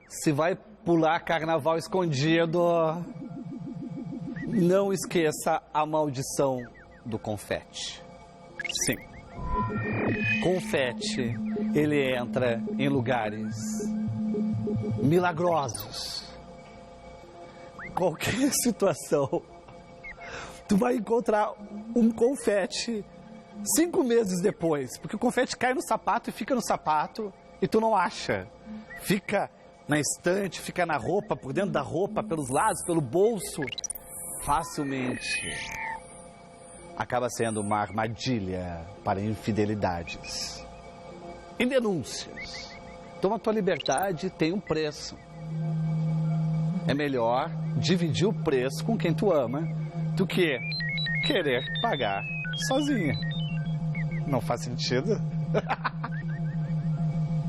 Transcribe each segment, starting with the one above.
se vai pular carnaval escondido, não esqueça a maldição do confete. Sim, confete, ele entra em lugares milagrosos. Qualquer situação, tu vai encontrar um confete 5 meses depois, porque o confete cai no sapato e fica no sapato e tu não acha. Fica na estante, fica na roupa, por dentro da roupa, pelos lados, pelo bolso. Facilmente acaba sendo uma armadilha para infidelidades e denúncias. Toma tua liberdade, tem um preço. É melhor dividir o preço com quem tu ama do que querer pagar sozinha. Não faz sentido?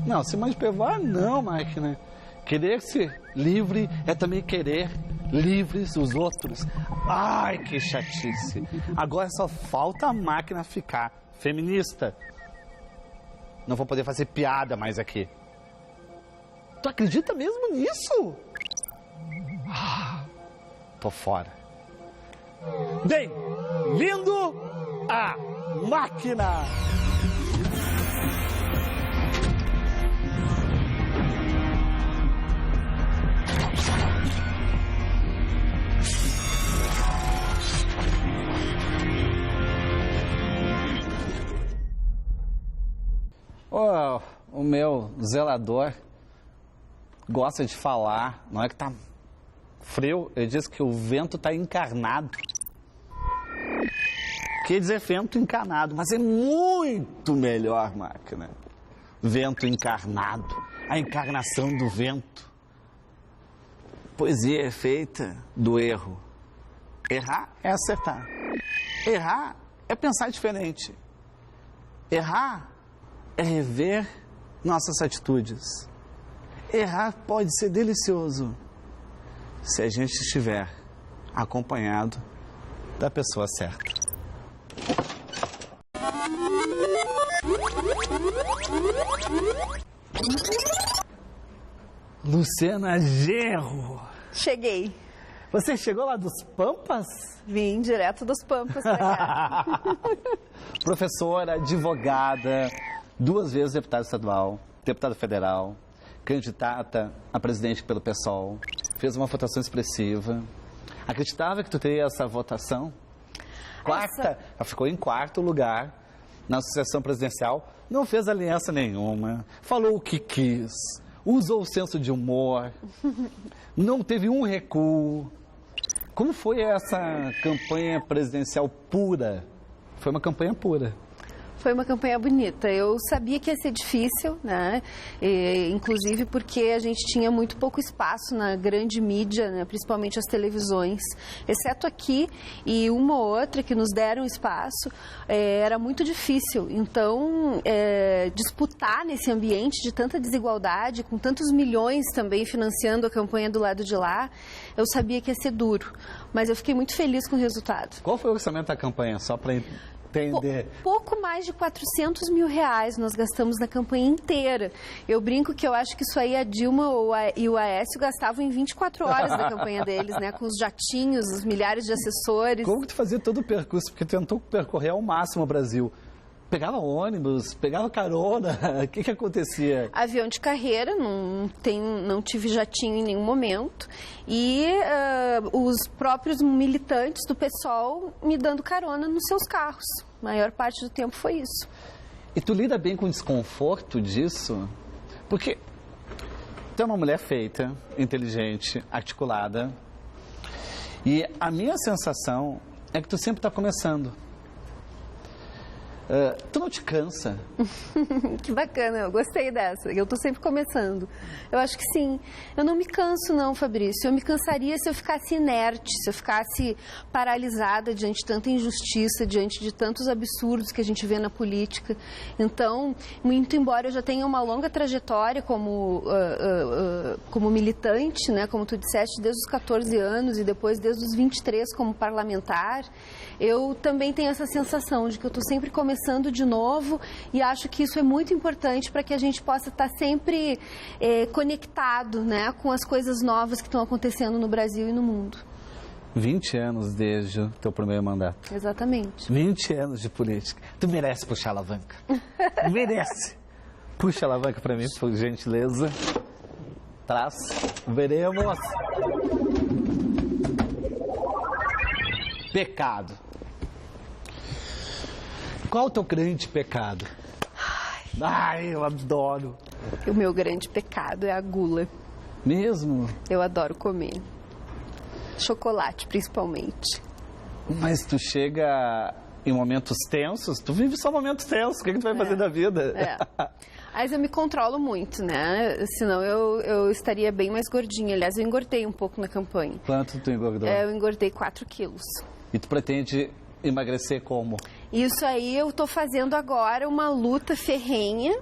Não, se mais pevar, não, máquina. Querer ser livre é também querer livres os outros. Ai, que chatice. Agora só falta a máquina ficar feminista. Não vou poder fazer piada mais aqui. Tu acredita mesmo nisso? Tô fora. Bem-vindo à máquina! O meu zelador gosta de falar, não é que tá frio, ele diz que o vento tá encarnado. Quer dizer vento encarnado, mas é muito melhor, máquina. Vento encarnado, a encarnação do vento. Poesia é feita do erro. Errar é acertar. Errar é pensar diferente. Errar é rever nossas atitudes. Errar pode ser delicioso se a gente estiver acompanhado da pessoa certa. Luciana Genro. Cheguei. Você chegou lá dos Pampas? Vim direto dos Pampas pra cá. Professora, advogada, 2 vezes deputada estadual, deputada federal, candidata a presidente pelo PSOL, fez uma votação expressiva. Acreditava que tu teria essa votação? Ela ficou em 4º lugar na sucessão presidencial, não fez aliança nenhuma, falou o que quis, usou o senso de humor, não teve um recuo. Como foi essa campanha presidencial pura? Foi uma campanha pura. Foi uma campanha bonita. Eu sabia que ia ser difícil, né? Inclusive porque a gente tinha muito pouco espaço na grande mídia, né? Principalmente as televisões, exceto aqui e uma ou outra que nos deram espaço, era muito difícil. Então, disputar nesse ambiente de tanta desigualdade, com tantos milhões também financiando a campanha do lado de lá, eu sabia que ia ser duro. Mas eu fiquei muito feliz com o resultado. Qual foi o orçamento da campanha, só para entender? Pouco mais de 400 mil reais nós gastamos na campanha inteira. Eu brinco que eu acho que isso aí a Dilma e o Aécio gastavam em 24 horas da campanha deles, né? Com os jatinhos, os milhares de assessores. Como que tu fazia todo o percurso? Porque tentou percorrer ao máximo o Brasil. Pegava ônibus, pegava carona, o que acontecia? Avião de carreira, não tive jatinho em nenhum momento. E os próprios militantes do PSOL me dando carona nos seus carros. A maior parte do tempo foi isso. E tu lida bem com o desconforto disso? Porque tu é uma mulher feita, inteligente, articulada. E a minha sensação é que tu sempre está começando. Tu não te cansa? Que bacana, eu gostei dessa. Eu estou sempre começando. Eu acho que sim. Eu não me canso não, Fabrício. Eu me cansaria se eu ficasse inerte, se eu ficasse paralisada diante de tanta injustiça, diante de tantos absurdos que a gente vê na política. Então, muito embora eu já tenha uma longa trajetória como como militante, né, como tu disseste, desde os 14 anos e depois desde os 23 como parlamentar, eu também tenho essa sensação de que eu estou sempre começando de novo e acho que isso é muito importante para que a gente possa estar sempre conectado, né, com as coisas novas que estão acontecendo no Brasil e no mundo. 20 anos desde o teu primeiro mandato. Exatamente. 20 anos de política. Tu merece puxar a alavanca. Merece. Puxa a alavanca para mim, por gentileza. Traz. Veremos. Pecado. Qual o teu grande pecado? Ai, eu adoro. O meu grande pecado é a gula. Mesmo? Eu adoro comer. Chocolate, principalmente. Mas tu chega em momentos tensos, tu vive só momentos tensos, o que tu vai fazer da vida? Mas eu me controlo muito, né? Senão eu estaria bem mais gordinha. Aliás, eu engordei um pouco na campanha. Quanto tu engordou? Eu engordei 4 quilos. E tu pretende emagrecer como? Isso aí eu tô fazendo agora uma luta ferrenha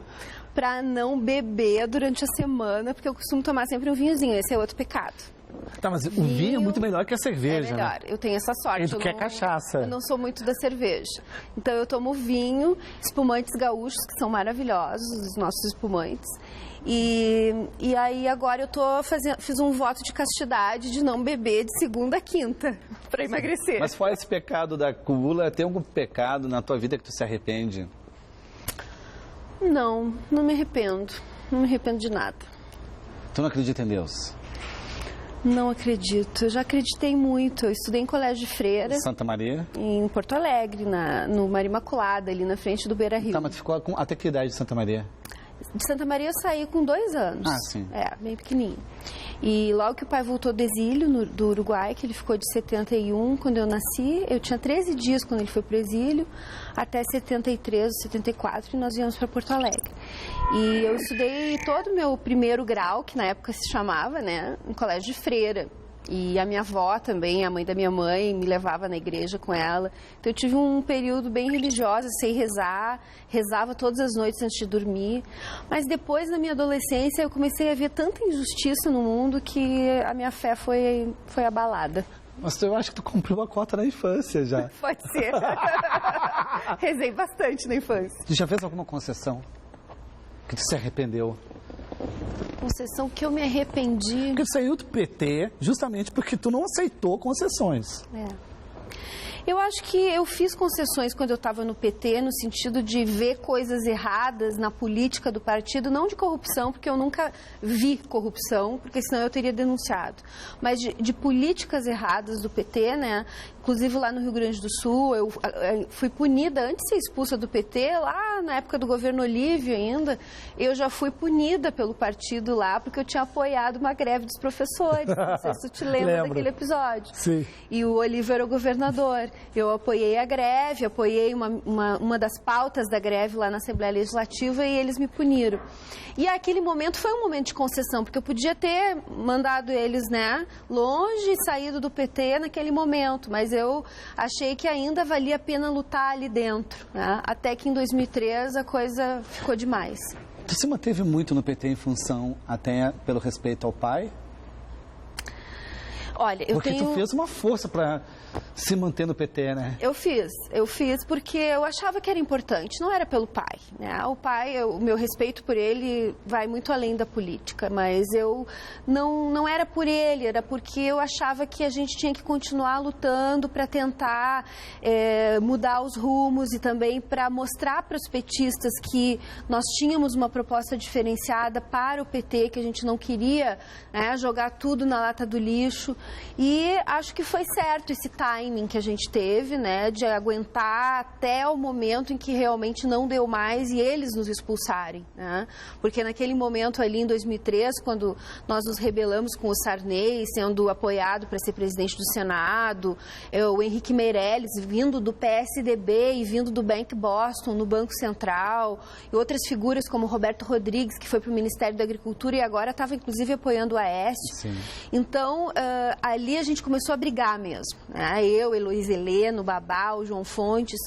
para não beber durante a semana, porque eu costumo tomar sempre um vinhozinho. Esse é outro pecado. Tá, mas o vinho é muito melhor que a cerveja, É melhor, né? eu tenho essa sorte. E tu quer cachaça. Eu não sou muito da cerveja. Então eu tomo vinho, espumantes gaúchos, que são maravilhosos, os nossos espumantes. E aí agora eu fiz um voto de castidade de não beber de segunda a quinta para emagrecer. Mas fora esse pecado da gula, tem algum pecado na tua vida que tu se arrepende? Não me arrependo. Não me arrependo de nada. Tu não acredita em Deus? Não acredito. Eu já acreditei muito. Eu estudei em colégio de freira. Santa Maria? Em Porto Alegre, no Maria Imaculada, ali na frente do Beira Rio. Tá, mas tu ficou até que idade de Santa Maria? De Santa Maria eu saí com 2 anos. Ah, sim. Bem pequenininho. E logo que o pai voltou do exílio do Uruguai, que ele ficou de 71, quando eu nasci, eu tinha 13 dias quando ele foi para o exílio, até 73, 74, e nós viemos para Porto Alegre. E eu estudei todo o meu primeiro grau, que na época se chamava, né, em colégio de freira. E a minha avó também, a mãe da minha mãe, me levava na igreja com ela. Então eu tive um período bem religioso, sei rezar, rezava todas as noites antes de dormir. Mas depois, na minha adolescência, eu comecei a ver tanta injustiça no mundo que a minha fé foi abalada. Mas eu acho que tu cumpriu a cota na infância já. Pode ser. Rezei bastante na infância. Tu já fez alguma concessão que tu se arrependeu? Concessão que eu me arrependi. Porque tu saiu do PT justamente porque tu não aceitou concessões. Eu acho que eu fiz concessões quando eu estava no PT, no sentido de ver coisas erradas na política do partido, não de corrupção, porque eu nunca vi corrupção, porque senão eu teria denunciado, mas de políticas erradas do PT, né? Inclusive lá no Rio Grande do Sul, eu fui punida antes de ser expulsa do PT, lá na época do governo Olívio ainda, eu já fui punida pelo partido lá, porque eu tinha apoiado uma greve dos professores. Não sei se tu te lembra daquele episódio. Sim. E o Olívio era o governador. Eu apoiei a greve, apoiei uma das pautas da greve lá na Assembleia Legislativa e eles me puniram. E aquele momento foi um momento de concessão, porque eu podia ter mandado eles, né, longe e saído do PT naquele momento, mas eu achei que ainda valia a pena lutar ali dentro, né? Até que em 2003 a coisa ficou demais. Tu se manteve muito no PT em função até pelo respeito ao pai? Olha, Porque tu fez uma força para se manter no PT, né? Eu fiz porque eu achava que era importante, não era pelo pai, né? O pai, o meu respeito por ele vai muito além da política, mas eu não era por ele, era porque eu achava que a gente tinha que continuar lutando para tentar mudar os rumos e também para mostrar para os petistas que nós tínhamos uma proposta diferenciada para o PT, que a gente não queria, né, jogar tudo na lata do lixo. E acho que foi certo esse timing que a gente teve, né, de aguentar até o momento em que realmente não deu mais e eles nos expulsarem, né? Porque naquele momento ali em 2003, quando nós nos rebelamos com o Sarney sendo apoiado para ser presidente do Senado, o Henrique Meirelles vindo do PSDB e vindo do Bank Boston no Banco Central, e outras figuras como Roberto Rodrigues, que foi para o Ministério da Agricultura e agora estava inclusive apoiando o Aécio. Sim. Então, ali a gente começou a brigar mesmo, né? Eu, Heloísa Heleno, o Babá, o João Fontes,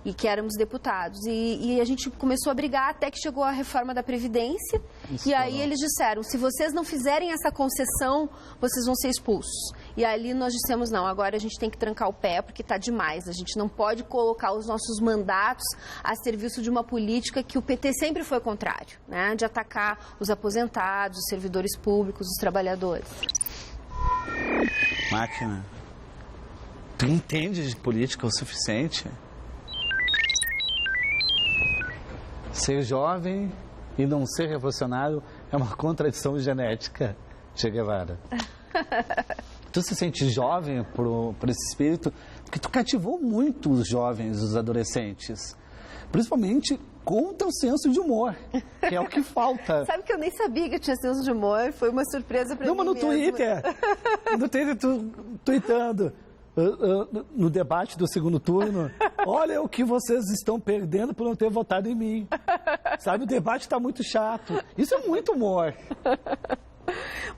e que éramos deputados. E a gente começou a brigar até que chegou a reforma da Previdência. E aí eles disseram, se vocês não fizerem essa concessão, vocês vão ser expulsos. E ali nós dissemos, não, agora a gente tem que trancar o pé, porque está demais. A gente não pode colocar os nossos mandatos a serviço de uma política que o PT sempre foi contrário, né? De atacar os aposentados, os servidores públicos, os trabalhadores. Máquina, tu entende de política o suficiente? Ser jovem e não ser revolucionário é uma contradição genética, Che Guevara. Tu se sente jovem por esse espírito, porque tu cativou muito os jovens, os adolescentes, principalmente com o teu senso de humor, que é o que falta. Sabe que eu nem sabia que eu tinha senso de humor, foi uma surpresa pra mim mesmo. Não, mas no Twitter, tweetando, no debate do segundo turno, olha o que vocês estão perdendo por não ter votado em mim. Sabe, o debate está muito chato. Isso é muito humor.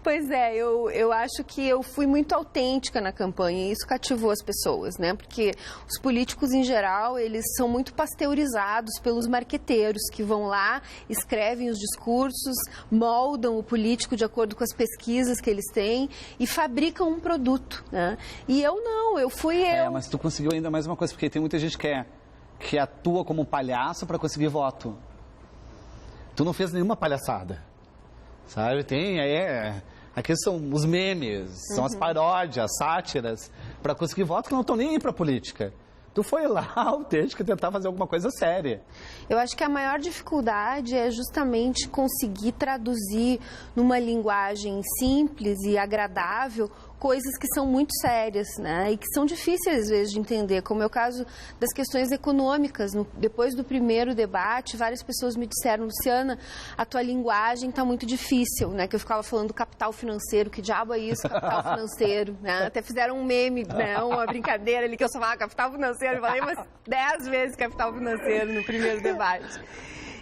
Pois é, eu acho que eu fui muito autêntica na campanha e isso cativou as pessoas, né? Porque os políticos, em geral, eles são muito pasteurizados pelos marqueteiros que vão lá, escrevem os discursos, moldam o político de acordo com as pesquisas que eles têm e fabricam um produto, né? E eu não, eu fui eu. Mas tu conseguiu ainda mais uma coisa, porque tem muita gente que atua como palhaço para conseguir voto. Tu não fez nenhuma palhaçada. Sabe, tem aqui são os memes, são as paródias, as sátiras, para conseguir votos que não estão nem aí para política. Tu foi lá, autêntica, tentar fazer alguma coisa séria. Eu acho que a maior dificuldade é justamente conseguir traduzir numa linguagem simples e agradável coisas que são muito sérias, né? E que são difíceis, às vezes, de entender, como é o caso das questões econômicas. Depois do primeiro debate, várias pessoas me disseram, Luciana, a tua linguagem está muito difícil, né? Que eu ficava falando capital financeiro, que diabo é isso, capital financeiro, né? Até fizeram um meme, né? Uma brincadeira ali, que eu só falava capital financeiro, eu falei umas 10 vezes capital financeiro no primeiro debate.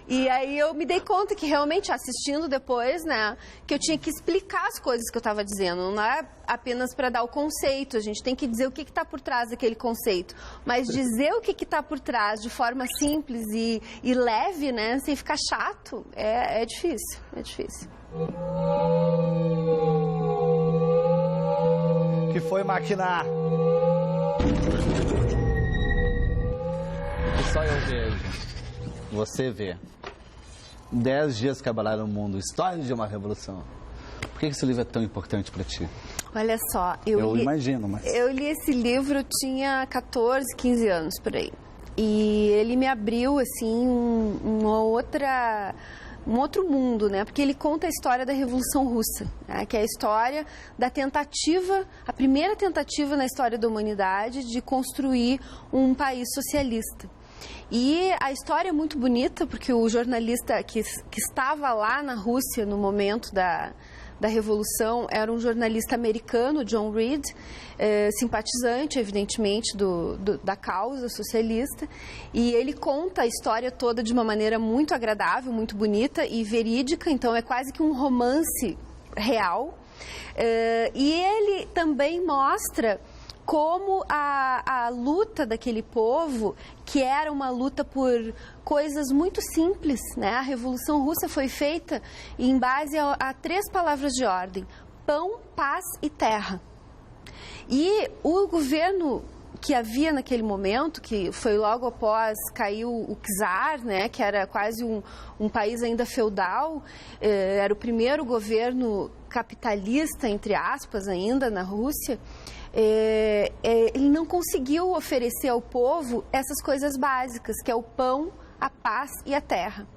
E aí eu me dei conta que realmente, assistindo depois, né, que eu tinha que explicar as coisas que eu estava dizendo. Não é apenas para dar o conceito, a gente tem que dizer o que está por trás daquele conceito. Mas dizer o que está por trás de forma simples e leve, né, sem ficar chato, é difícil, é difícil. Que foi, Máquina? Que só eu vejo. Você vê. 10 dias que abalaram o mundo, história de uma revolução. Por que esse livro é tão importante para ti? Olha só, eu imagino, mas... Eu li esse livro, eu tinha 14, 15 anos por aí. E ele me abriu, assim, um outro mundo, né? Porque ele conta a história da Revolução Russa, né? Que é a história da tentativa, a primeira tentativa na história da humanidade de construir um país socialista. E a história é muito bonita, porque o jornalista que estava lá na Rússia no momento da Revolução era um jornalista americano, John Reed, simpatizante, evidentemente, da causa socialista. E ele conta a história toda de uma maneira muito agradável, muito bonita e verídica, então é quase que um romance real. E ele também mostra como a luta daquele povo, que era uma luta por coisas muito simples, né? A Revolução Russa foi feita em base a 3 palavras de ordem: pão, paz e terra. E o governo que havia naquele momento, que foi logo após caiu o czar, né, que era quase um país ainda feudal, era o primeiro governo capitalista, entre aspas, ainda na Rússia. Ele não conseguiu oferecer ao povo essas coisas básicas, que é o pão, a paz e a terra.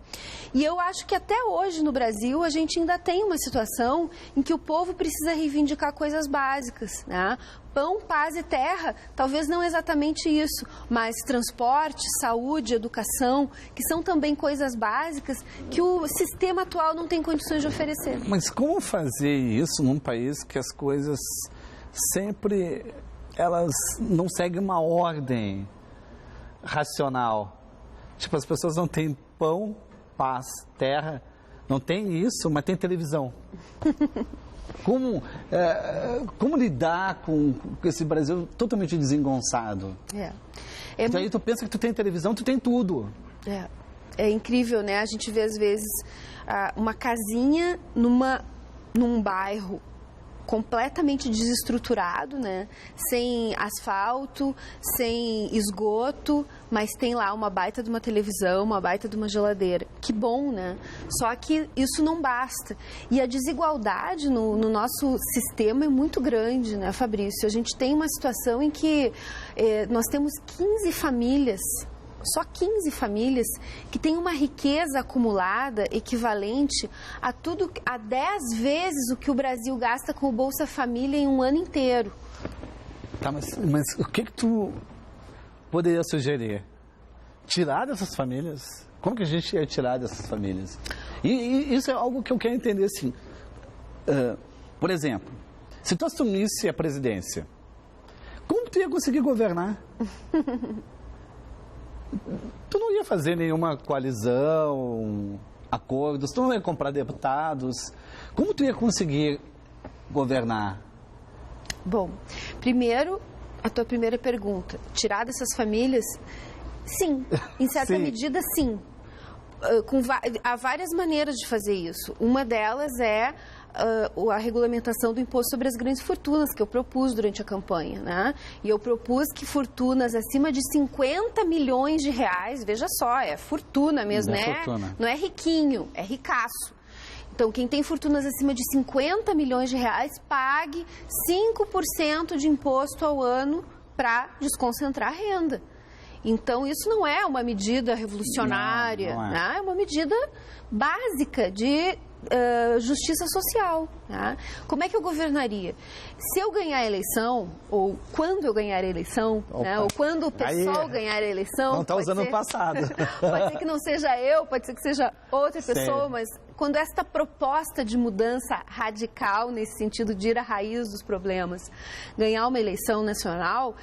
E eu acho que até hoje no Brasil a gente ainda tem uma situação em que o povo precisa reivindicar coisas básicas, né? Pão, paz e terra, talvez não exatamente isso, mas transporte, saúde, educação, que são também coisas básicas que o sistema atual não tem condições de oferecer. Mas como fazer isso num país que as coisas sempre, elas não seguem uma ordem racional? Tipo, as pessoas não têm pão, paz, terra, não tem isso, mas tem televisão. Como lidar com esse Brasil totalmente desengonçado? Então aí tu pensa que tu tem televisão, tu tem tudo. É incrível, né? A gente vê às vezes uma casinha num bairro completamente desestruturado, né? Sem asfalto, sem esgoto, mas tem lá uma baita de uma televisão, uma baita de uma geladeira. Que bom, né? Só que isso não basta. E a desigualdade no nosso sistema é muito grande, né, Fabrício? A gente tem uma situação em que nós temos 15 famílias, só 15 famílias que têm uma riqueza acumulada equivalente a 10 vezes o que o Brasil gasta com o Bolsa Família em um ano inteiro. Tá, mas o que tu poderia sugerir? Tirar dessas famílias? Como que a gente ia tirar dessas famílias? E isso é algo que eu quero entender, assim. Por exemplo, se tu assumisse a presidência, como tu ia conseguir governar? Tu não ia fazer nenhuma coalizão, acordos, tu não ia comprar deputados. Como tu ia conseguir governar? Bom, primeiro, a tua primeira pergunta. Tirar dessas famílias? Sim, em certa medida, sim. Há várias maneiras de fazer isso. Uma delas é a regulamentação do imposto sobre as grandes fortunas, que eu propus durante a campanha, né? E eu propus que fortunas acima de 50 milhões de reais, veja só, é fortuna mesmo, né? Não é riquinho, é ricaço. Então, quem tem fortunas acima de 50 milhões de reais, pague 5% de imposto ao ano para desconcentrar a renda. Então, isso não é uma medida revolucionária, não é. Né? É uma medida básica de justiça social. Né? Como é que eu governaria? Se eu ganhar a eleição, ou quando eu ganhar a eleição, né? Ou quando o PSOL ganhar a eleição... Não está usando o passado. Pode ser que não seja eu, pode ser que seja outra pessoa, mas quando esta proposta de mudança radical, nesse sentido de ir à raiz dos problemas, ganhar uma eleição nacional,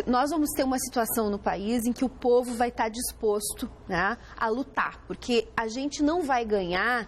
nós vamos ter uma situação no país em que o povo vai estar disposto, né, a lutar, porque a gente não vai ganhar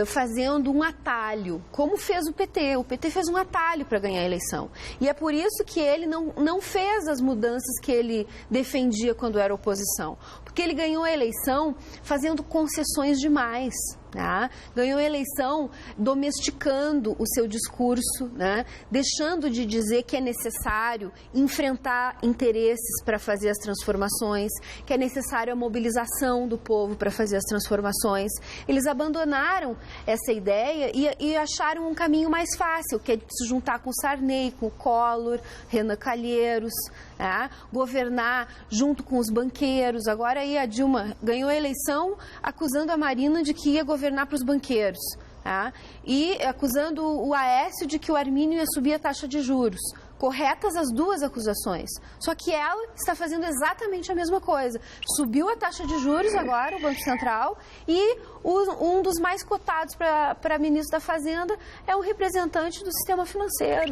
fazendo um atalho, como fez o PT. O PT fez um atalho para ganhar a eleição. E é por isso que ele não fez as mudanças que ele defendia quando era oposição. Porque ele ganhou a eleição fazendo concessões demais. Né? Ganhou a eleição domesticando o seu discurso, né? Deixando de dizer que é necessário enfrentar interesses para fazer as transformações, que é necessário a mobilização do povo para fazer as transformações. Eles abandonaram essa ideia e acharam um caminho mais fácil, que é se juntar com o Sarney, com o Collor, Renan Calheiros, né? Governar junto com os banqueiros. Agora aí a Dilma ganhou a eleição acusando a Marina de que ia governar para os banqueiros, tá? E acusando o Aécio de que o Armínio ia subir a taxa de juros. Corretas as duas acusações. Só que ela está fazendo exatamente a mesma coisa. Subiu a taxa de juros agora, o Banco Central, e um dos mais cotados para ministro da Fazenda é um representante do sistema financeiro.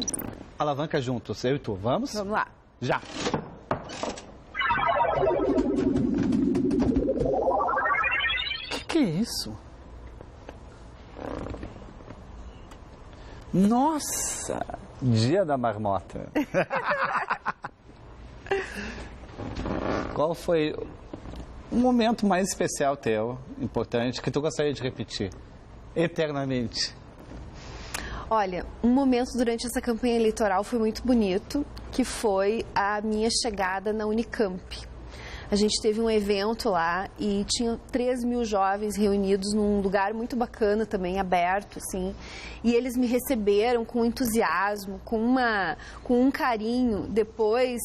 Alavanca juntos, eu e tu. Vamos? Vamos lá. Já. Que é isso? Nossa! Dia da marmota. Qual foi o momento mais especial teu, importante, que tu gostaria de repetir eternamente? Olha, um momento durante essa campanha eleitoral foi muito bonito, que foi a minha chegada na Unicamp. A gente teve um evento lá e tinha 3 mil jovens reunidos num lugar muito bacana também, aberto, assim. E eles me receberam com entusiasmo, com um carinho. Depois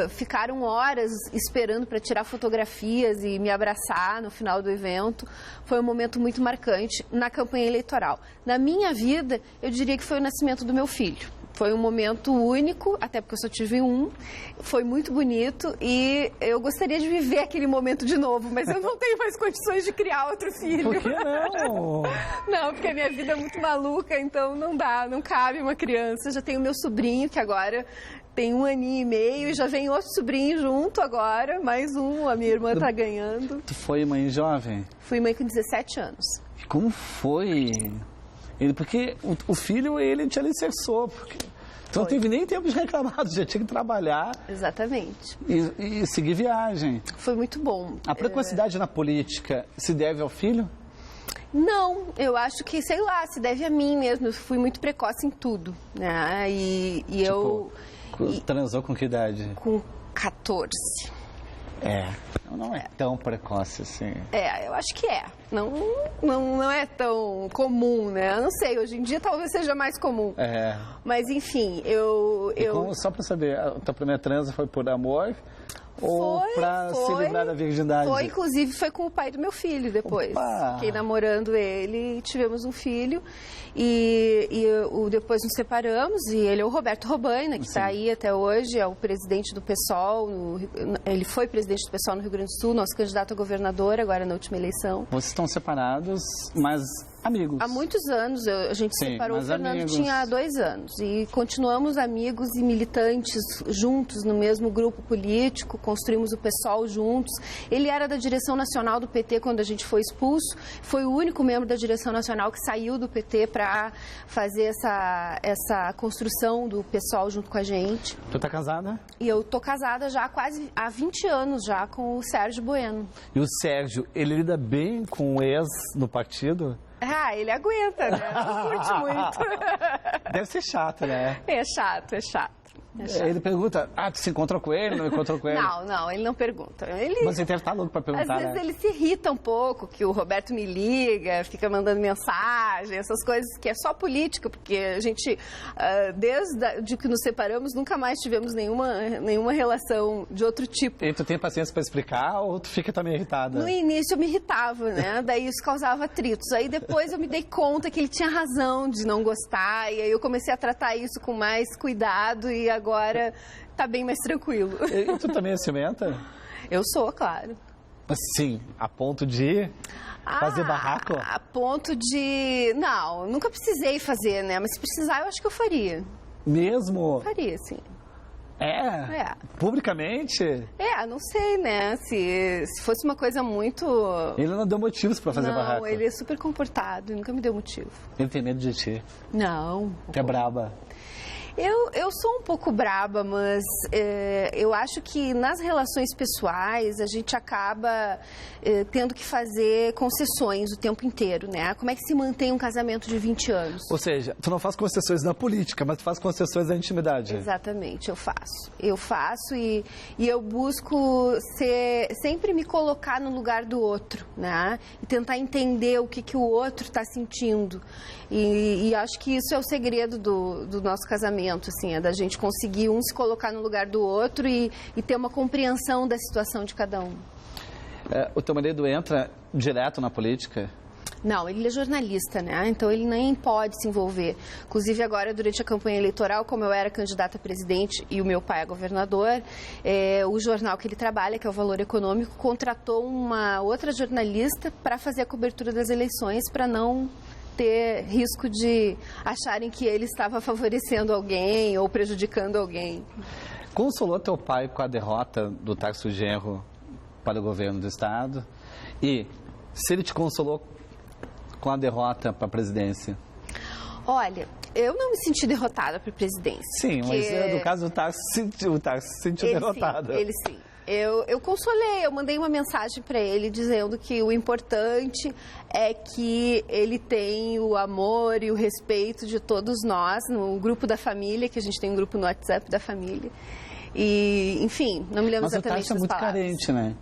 ficaram horas esperando para tirar fotografias e me abraçar no final do evento. Foi um momento muito marcante na campanha eleitoral. Na minha vida, eu diria que foi o nascimento do meu filho. Foi um momento único, até porque eu só tive um. Foi muito bonito e eu gostaria de viver aquele momento de novo, mas eu não tenho mais condições de criar outro filho. Por que não? Não, porque a minha vida é muito maluca, então não dá, não cabe uma criança. Eu já tenho meu sobrinho, que agora tem 1 aninho e meio, e já vem outro sobrinho junto agora, mais um, a minha irmã tá ganhando. Tu foi mãe jovem? Fui mãe com 17 anos. E como foi? Porque o filho, ele te alicerçou, porque tu não teve nem tempo de reclamar, tu já tinha que trabalhar. Exatamente. E seguir viagem. Foi muito bom. A precocidade na política se deve ao filho? Não, eu acho que, sei lá, se deve a mim mesmo. Eu fui muito precoce em tudo, né? Transou com que idade? Com 14. Não é tão precoce assim. Eu acho que é. Não é tão comum, né? Eu não sei, hoje em dia talvez seja mais comum. Mas, enfim, Só pra saber, a tua primeira transa foi por amor? Ou pra se livrar da virgindade? Inclusive, foi com o pai do meu filho depois. Opa! Fiquei namorando ele e tivemos um filho. Depois nos separamos e ele é o Roberto Robaina, que está aí até hoje, é o presidente do PSOL. Ele foi presidente do PSOL no Rio Grande do Sul, nosso candidato a governador agora na última eleição. Vocês estão separados, mas amigos? Há muitos anos, a gente se separou, o Fernando amigos. Tinha 2 anos. E continuamos amigos e militantes juntos no mesmo grupo político, construímos o PSOL juntos. Ele era da direção nacional do PT quando a gente foi expulso, foi o único membro da direção nacional que saiu do PT para fazer essa construção do PSOL junto com a gente. Tu tá casada? E eu tô casada já quase há 20 anos já com o Sérgio Bueno. E o Sérgio, ele lida bem com o ex no partido? Ele aguenta, né? Não curte muito. Deve ser chato, né? É chato. Ele pergunta, tu se encontrou com ele, não encontrou com ele? Não, ele não pergunta. Mas ele deve estar louco pra perguntar, Às vezes ele se irrita um pouco, que o Roberto me liga, fica mandando mensagem, essas coisas que é só política, porque a gente, desde que nos separamos, nunca mais tivemos nenhuma relação de outro tipo. E tu tem paciência pra explicar ou tu fica também irritada? No início eu me irritava, né? Daí isso causava atritos. Aí depois eu me dei conta que ele tinha razão de não gostar, e aí eu comecei a tratar isso com mais cuidado e agora tá bem mais tranquilo. E tu também é ciumenta? Eu sou, claro. Sim, a ponto de fazer barraco? A ponto de... Não, nunca precisei fazer, né? Mas se precisar, eu acho que eu faria. Mesmo? Faria, sim. Publicamente? Não sei, né? Se fosse uma coisa muito... Ele não deu motivos pra fazer barraco? Não, ele é super comportado e nunca me deu motivo. Ele tem medo de ti? Não. Tu é braba? Eu sou um pouco braba, mas eu acho que nas relações pessoais a gente acaba tendo que fazer concessões o tempo inteiro, né? Como é que se mantém um casamento de 20 anos? Ou seja, tu não faz concessões na política, mas tu faz concessões na intimidade. Exatamente, eu faço. Eu faço e eu busco sempre me colocar no lugar do outro, né? E tentar entender o que o outro está sentindo. E acho que isso é o segredo do nosso casamento, assim, é da gente conseguir se colocar no lugar do outro e ter uma compreensão da situação de cada um. O teu marido entra direto na política? Não, ele é jornalista, né? Então ele nem pode se envolver. Inclusive agora, durante a campanha eleitoral, como eu era candidata a presidente e o meu pai é governador, o jornal que ele trabalha, que é o Valor Econômico, contratou uma outra jornalista para fazer a cobertura das eleições, para não ter risco de acharem que ele estava favorecendo alguém ou prejudicando alguém. Consolou teu pai com a derrota do Tarso Genro para o governo do estado? E se ele te consolou com a derrota para a presidência? Olha, eu não me senti derrotada para a presidência. Sim, porque... mas no caso do Tarso, o Tarso se sentiu derrotado. Ele sim. Eu consolei, eu mandei uma mensagem para ele dizendo que o importante é que ele tem o amor e o respeito de todos nós, no grupo da família, que a gente tem um grupo no WhatsApp da família. E, enfim, não me lembro exatamente das palavras. Mas o Tarso é muito carente, né?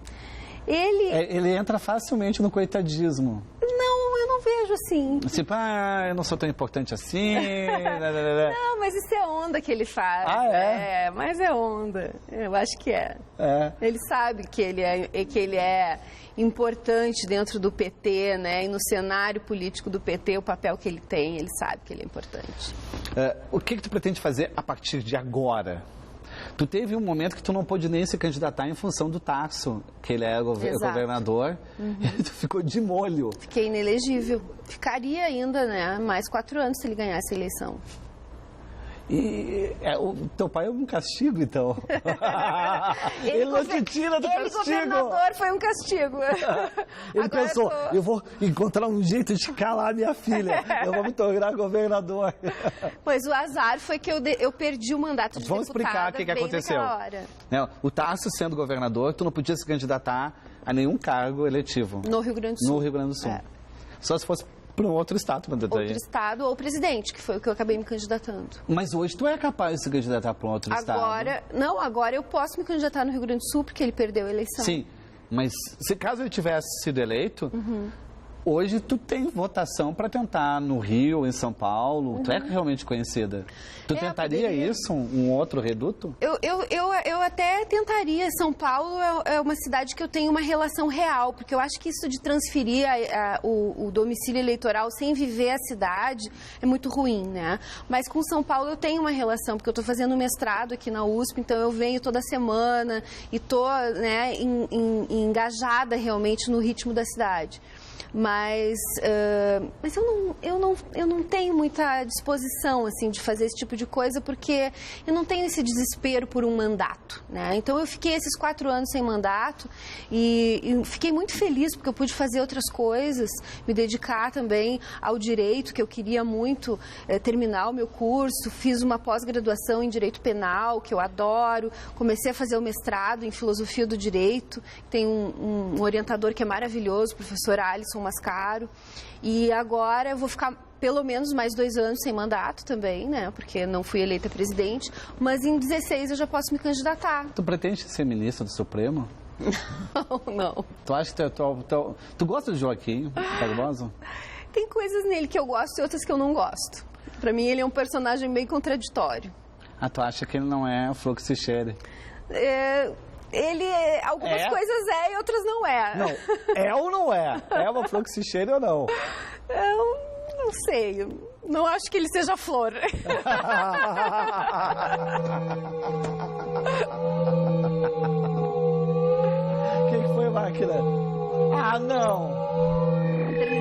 Ele entra facilmente no coitadismo. Não, eu não vejo assim. Tipo, eu não sou tão importante assim. Não, mas isso é onda que ele faz. Ah, é? Mas é onda. Eu acho que é. Ele sabe que ele é importante dentro do PT, né? E no cenário político do PT, o papel que ele tem, ele sabe que ele é importante. O que tu pretende fazer a partir de agora? Tu teve um momento que tu não pôde nem se candidatar em função do Tarso, que ele é governador, e tu ficou de molho. Fiquei inelegível. Ficaria ainda, né? Mais 4 anos se ele ganhasse a eleição. E o teu pai é um castigo, então. Ele não te tira do castigo. Governador foi um castigo. Ele pensou, eu vou encontrar um jeito de calar minha filha. Eu vou me tornar governador. Pois o azar foi que eu perdi o mandato de Vamos explicar o que aconteceu. O Tarso sendo governador, tu não podia se candidatar a nenhum cargo eletivo. No Rio Grande do Sul. No Rio Grande do Sul. Só se fosse para um outro estado. Outro estado ou presidente, que foi o que eu acabei me candidatando. Mas hoje tu é capaz de se candidatar para um outro estado? Agora eu posso me candidatar no Rio Grande do Sul, porque ele perdeu a eleição. Sim, mas se caso ele tivesse sido eleito, hoje tu tem votação para tentar no Rio, em São Paulo, tu é realmente conhecida. Tu tentaria isso, um outro reduto? Eu até tentaria. São Paulo é uma cidade que eu tenho uma relação real, porque eu acho que isso de transferir o domicílio eleitoral sem viver a cidade é muito ruim, né? Mas com São Paulo eu tenho uma relação, porque eu estou fazendo mestrado aqui na USP, então eu venho toda semana e estou, né, engajada realmente no ritmo da cidade. Mas eu não tenho muita disposição assim, de fazer esse tipo de coisa, porque eu não tenho esse desespero por um mandato, né? Então eu fiquei esses 4 anos sem mandato e fiquei muito feliz porque eu pude fazer outras coisas, me dedicar também ao direito, que eu queria muito terminar o meu curso, fiz uma pós-graduação em direito penal, que eu adoro, comecei a fazer o mestrado em filosofia do direito, tem um orientador que é maravilhoso, o professor Alisson Mascaro, e agora eu vou ficar pelo menos mais 2 anos sem mandato também, né, porque não fui eleita presidente, mas em 16 eu já posso me candidatar. Tu pretende ser ministra do Supremo? Não. Tu acha que tu gosta de Joaquim Barbosa? Tem coisas nele que eu gosto e outras que eu não gosto. Pra mim ele é um personagem bem contraditório. Tu acha que ele não é Fluxicheire? Algumas coisas e outras não é. Não, é ou não é? É uma Fluxicheire ou não? Eu não sei. Não acho que ele seja flor. Que foi, máquina? Ah, não!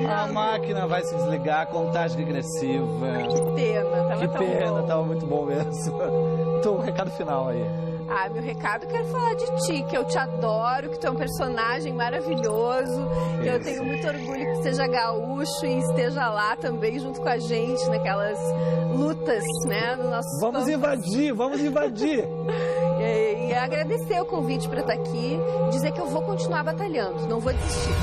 A máquina vai se desligar, contagem regressiva. Que pena, Que pena, tava muito bom mesmo. Então, recado final aí. Meu recado, eu quero falar de ti, que eu te adoro, que tu é um personagem maravilhoso, que eu tenho muito orgulho que seja gaúcho e esteja lá também junto com a gente naquelas lutas, né, do nosso Vamos invadir! E agradecer o convite para estar aqui, dizer que eu vou continuar batalhando, não vou desistir.